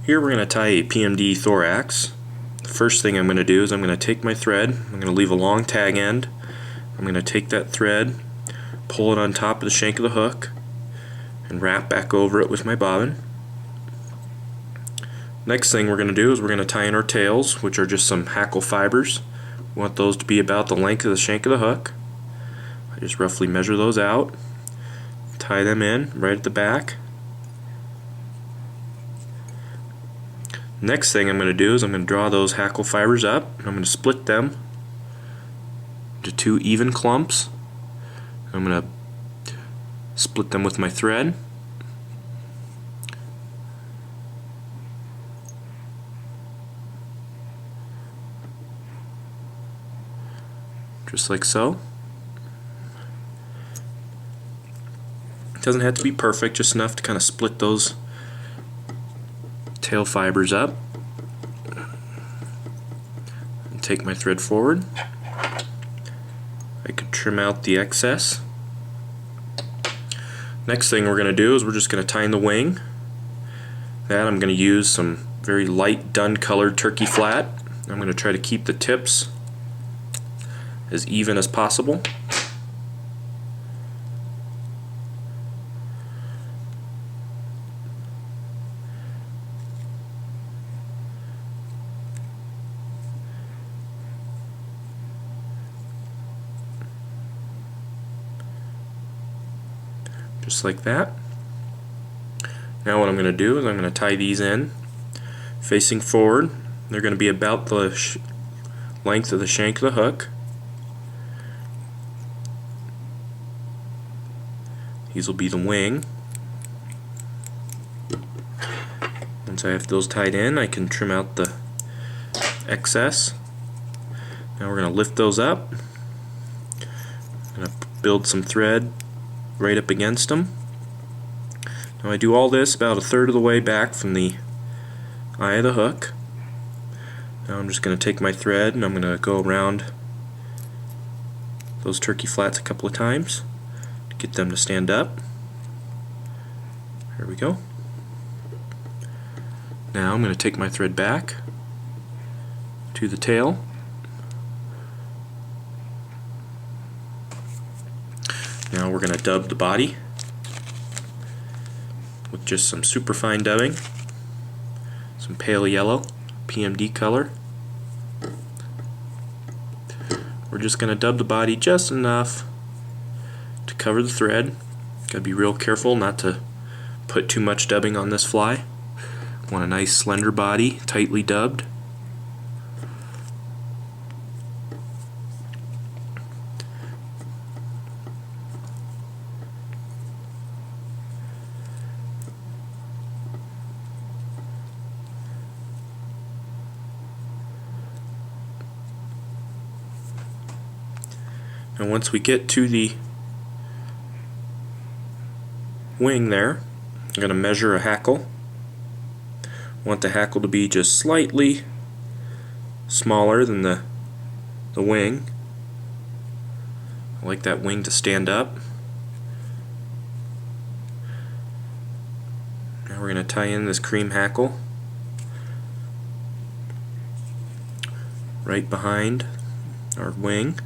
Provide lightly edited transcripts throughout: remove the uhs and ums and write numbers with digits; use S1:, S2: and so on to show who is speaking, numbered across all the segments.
S1: Here we're going to tie a PMD Thorax. The first thing I'm going to do is I'm going to take my thread, I'm going to leave a long tag end, I'm going to take that thread, pull it on top of the shank of the hook, and wrap back over it with my bobbin. Next thing we're going to do is we're going to tie in our tails, which are just some Hackle fibers. We want those to be about the length of the shank of the hook. I just roughly measure those out, tie them in right at the back. Next thing I'm going to do is I'm going to draw those Hackle fibers up, and I'm going to split them into two even clumps. I'm going to split them with my thread. Just like so. It doesn't have to be perfect, just enough to kind of split those tail fibers up. And take my thread forward. I could trim out the excess. Next thing we're going to do is we're just going to tie in the wing. That I'm going to use some very light dun colored turkey flat. I'm going to try to keep the tips as even as possible. Just like that. Now what I'm going to do is I'm going to tie these in facing forward. They're going to be about the length of the shank of the hook. These will be the wing. Once I have those tied in, I can trim out the excess. Now we're going to lift those up. I'm going to build some thread right up against them. Now I do all this about a third of the way back from the eye of the hook. Now I'm just going to take my thread and I'm going to go around those turkey flats a couple of times to get them to stand up. There we go. Now I'm going to take my thread back to the tail. Now we're going to dub the body with just some superfine dubbing, some pale yellow PMD color. We're just going to dub the body just enough to cover the thread. Gotta be real careful not to put too much dubbing on this fly. Want a nice slender body, tightly dubbed. And once we get to the wing there, I'm going to measure a hackle. I want the hackle to be just slightly smaller than the wing. I like that wing to stand up. Now we're going to tie in this cream hackle right behind our wing.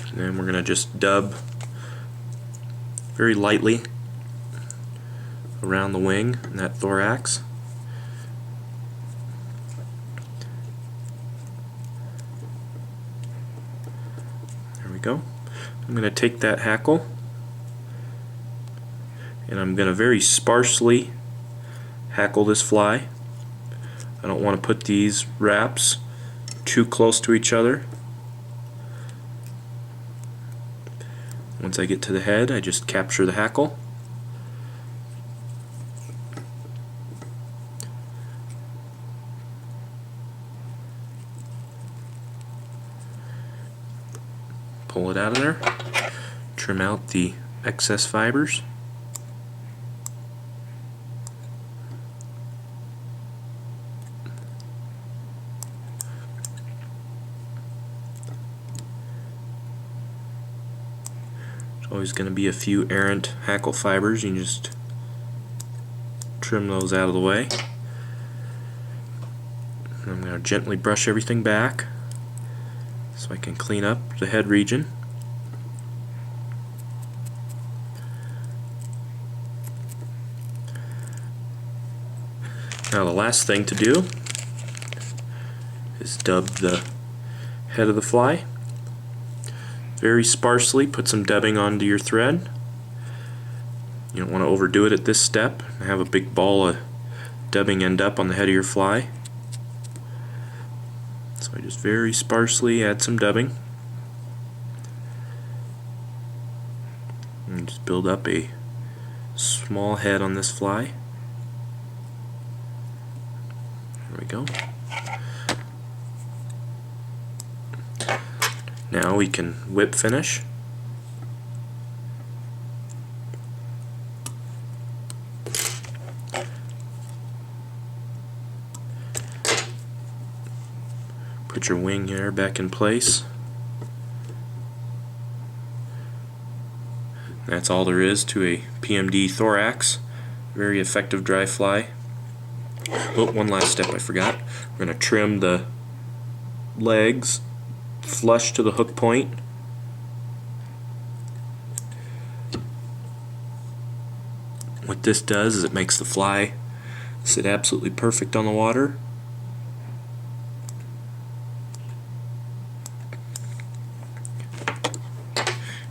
S1: And then we're going to just dub very lightly around the wing and that thorax. There we go. I'm going to take that hackle and I'm going to very sparsely hackle this fly. I don't want to put these wraps too close to each other. Once I get to the head, I just capture the hackle. Pull it out of there, trim out the excess fibers. There's always going to be a few errant hackle fibers. You can just trim those out of the way. And I'm going to gently brush everything back so I can clean up the head region. Now the last thing to do is dub the head of the fly. Very sparsely put some dubbing onto your thread. You don't want to overdo it at this step and have a big ball of dubbing end up on the head of your fly. So I just very sparsely add some dubbing and just build up a small head on this fly. There we go. Now we can whip finish. Put your wing here back in place. That's all there is to a PMD Thorax. Very effective dry fly. Oh, one last step I forgot. We're going to trim the legs flush to the hook point. What this does is it makes the fly sit absolutely perfect on the water.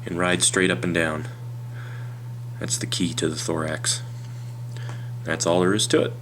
S1: And ride straight up and down. That's the key to the Thorax. That's all there is to it.